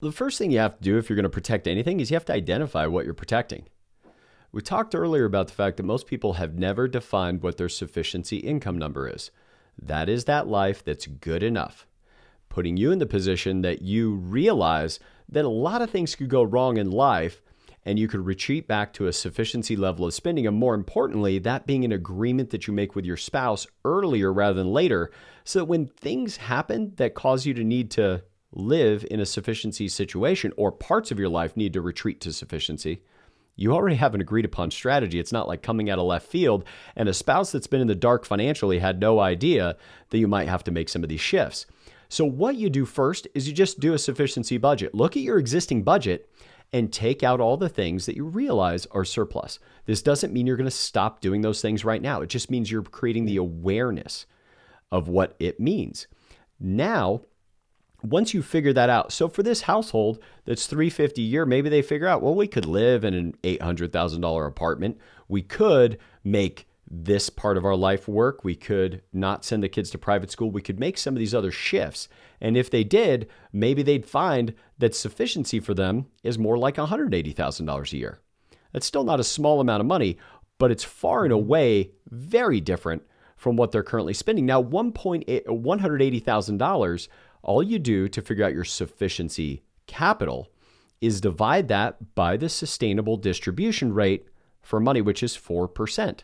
The first thing you have to do if you're going to protect anything is you have to identify what you're protecting. We talked earlier about the fact that most people have never defined what their sufficiency income number is. That is that life that's good enough, putting you in the position that you realize that a lot of things could go wrong in life and you could retreat back to a sufficiency level of spending. And more importantly, that being an agreement that you make with your spouse earlier rather than later, so that when things happen that cause you to need to live in a sufficiency situation or parts of your life need to retreat to sufficiency, you already have an agreed upon strategy. It's not like coming out of left field and a spouse that's been in the dark financially had no idea that you might have to make some of these shifts. So what you do first is you just do a sufficiency budget. Look at your existing budget and take out all the things that you realize are surplus. This doesn't mean you're going to stop doing those things right now. It just means you're creating the awareness of what it means. Now, once you figure that out, so for this household that's $350 a year, maybe they figure out, well, we could live in an $800,000 apartment. We could make this part of our life work. We could not send the kids to private school. We could make some of these other shifts. And if they did, maybe they'd find that sufficiency for them is more like $180,000 a year. That's still not a small amount of money, but it's far and away very different from what they're currently spending. Now, $180,000, all you do to figure out your sufficiency capital is divide that by the sustainable distribution rate for money, which is 4%.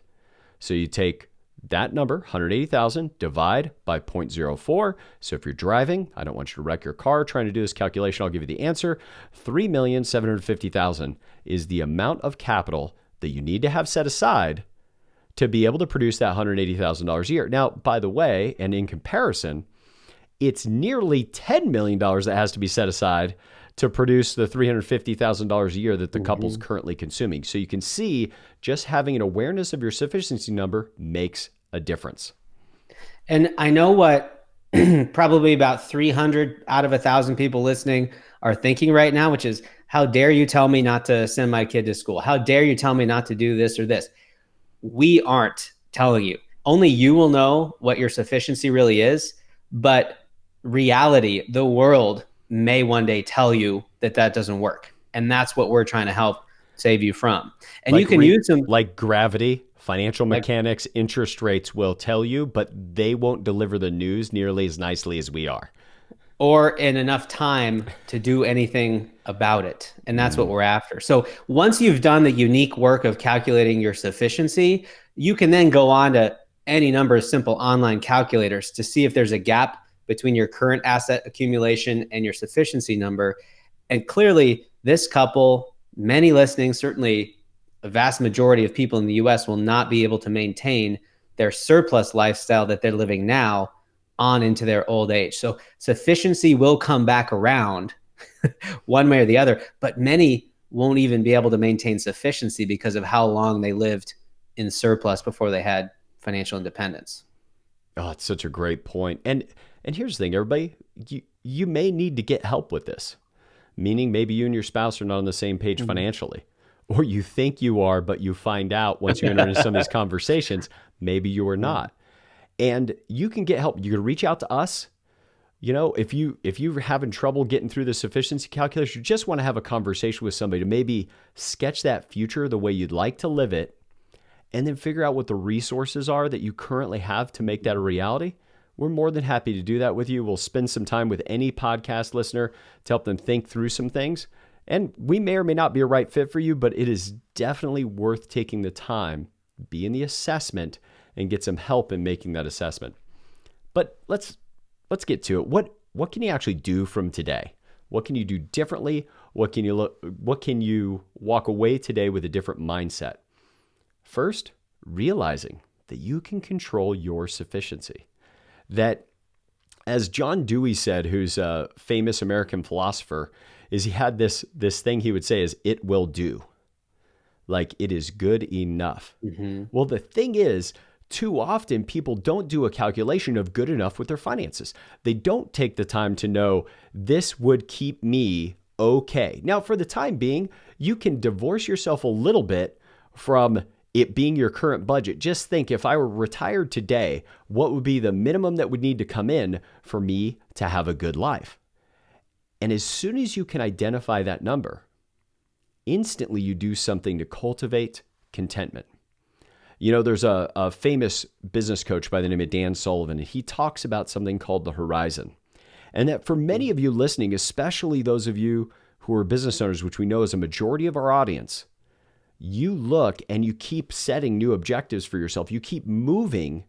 So you take that number, 180,000, divide by 0.04. So if you're driving, I don't want you to wreck your car trying to do this calculation. I'll give you the answer. 3,750,000 is the amount of capital that you need to have set aside to be able to produce that $180,000 a year. Now, by the way, and in comparison, it's nearly $10 million that has to be set aside to produce the $350,000 a year that the couple's currently consuming. So you can see just having an awareness of your sufficiency number makes a difference. And I know what probably about 300 out of 1,000 people listening are thinking right now, which is, how dare you tell me not to send my kid to school? How dare you tell me not to do this or this? We aren't telling you. Only you will know what your sufficiency really is. But reality, the world may one day tell you that that doesn't work. And that's what we're trying to help save you from. And you can use them like gravity, financial mechanics, interest rates will tell you, but they won't deliver the news nearly as nicely as we are. Or in enough time to do anything about it. And that's what we're after. So once you've done the unique work of calculating your sufficiency, you can then go on to any number of simple online calculators to see if there's a gap between your current asset accumulation and your sufficiency number. And clearly, this couple, many listening, certainly a vast majority of people in the US will not be able to maintain their surplus lifestyle that they're living now on into their old age. So sufficiency will come back around one way or the other, but many won't even be able to maintain sufficiency because of how long they lived in surplus before they had financial independence. Oh, it's such a great point. And here's the thing, everybody, you may need to get help with this, meaning maybe you and your spouse are not on the same page financially, or you think you are, but you find out once you enter into some of these conversations, maybe you are not. And you can get help. You can reach out to us. You know, if you're having trouble getting through the sufficiency calculation, you just want to have a conversation with somebody to maybe sketch that future the way you'd like to live it, and then figure out what the resources are that you currently have to make that a reality. We're more than happy to do that with you. We'll spend some time with any podcast listener to help them think through some things. And we may or may not be a right fit for you, but it is definitely worth taking the time, be in the assessment, and get some help in making that assessment. But let's get to it. What can you actually do from today? What can you do differently? What can you walk away today with a different mindset? First, realizing that you can control your sufficiency. That, as John Dewey said, who's a famous American philosopher, is he had this thing he would say is, it will do. Like, it is good enough. Well, the thing is, too often people don't do a calculation of good enough with their finances. They don't take the time to know this would keep me okay. Now, for the time being, you can divorce yourself a little bit from it being your current budget. Just think, if I were retired today, what would be the minimum that would need to come in for me to have a good life? And as soon as you can identify that number, instantly you do something to cultivate contentment. You know, there's a famous business coach by the name of Dan Sullivan, and he talks about something called the horizon. And that for many of you listening, especially those of you who are business owners, which we know is a majority of our audience, you look and you keep setting new objectives for yourself. You keep moving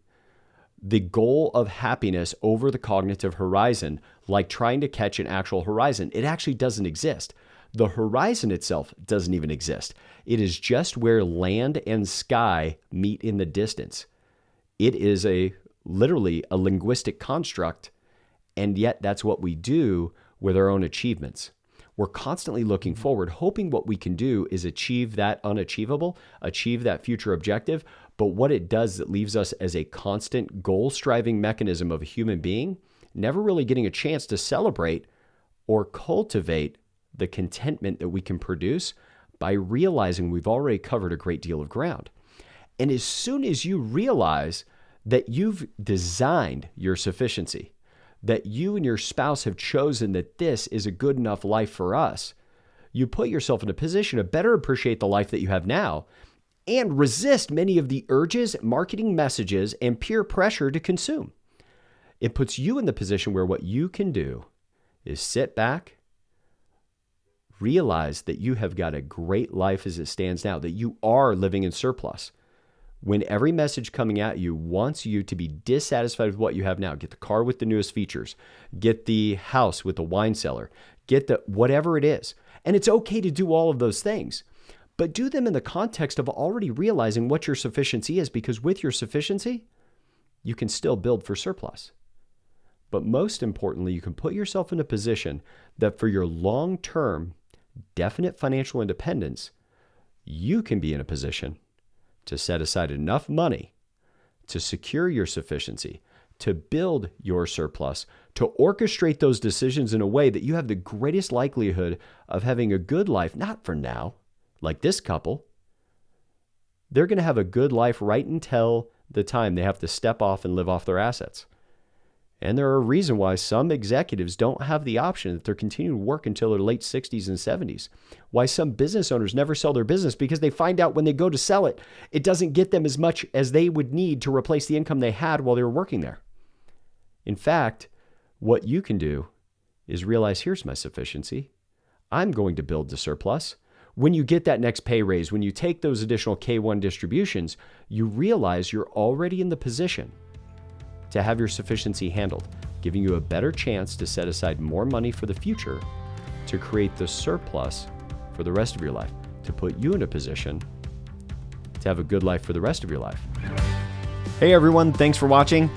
the goal of happiness over the cognitive horizon, like trying to catch an actual horizon. It actually doesn't exist. The horizon itself doesn't even exist. It is just where land and sky meet in the distance. It is literally a linguistic construct, and yet that's what we do with our own achievements. We're constantly looking forward, hoping what we can do is achieve that unachievable, achieve that future objective. But what it does is it leaves us as a constant goal-striving mechanism of a human being, never really getting a chance to celebrate or cultivate the contentment that we can produce by realizing we've already covered a great deal of ground. And as soon as you realize that you've designed your sufficiency, that you and your spouse have chosen that this is a good enough life for us, you put yourself in a position to better appreciate the life that you have now and resist many of the urges, marketing messages, and peer pressure to consume. It puts you in the position where what you can do is sit back, realize that you have got a great life as it stands now, that you are living in surplus. When every message coming at you wants you to be dissatisfied with what you have now, get the car with the newest features, get the house with the wine cellar, get the whatever it is. And it's okay to do all of those things, but do them in the context of already realizing what your sufficiency is, because with your sufficiency, you can still build for surplus. But most importantly, you can put yourself in a position that for your long-term, definite financial independence, you can be in a position to set aside enough money to secure your sufficiency, to build your surplus, to orchestrate those decisions in a way that you have the greatest likelihood of having a good life, not for now, like this couple. They're going to have a good life right until the time they have to step off and live off their assets. And there are a reason why some executives don't have the option that they're continuing to work until their late 60s and 70s. Why some business owners never sell their business, because they find out when they go to sell it, it doesn't get them as much as they would need to replace the income they had while they were working there. In fact, what you can do is realize, here's my sufficiency. I'm going to build the surplus. When you get that next pay raise, when you take those additional K1 distributions, you realize you're already in the position to have your sufficiency handled, giving you a better chance to set aside more money for the future, to create the surplus for the rest of your life, to put you in a position to have a good life for the rest of your life. Hey everyone, thanks for watching.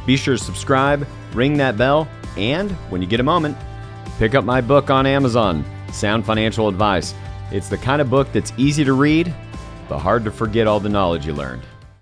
Be sure to subscribe, ring that bell, and when you get a moment, pick up my book on Amazon, Sound Financial Advice. It's the kind of book that's easy to read, but hard to forget all the knowledge you learned.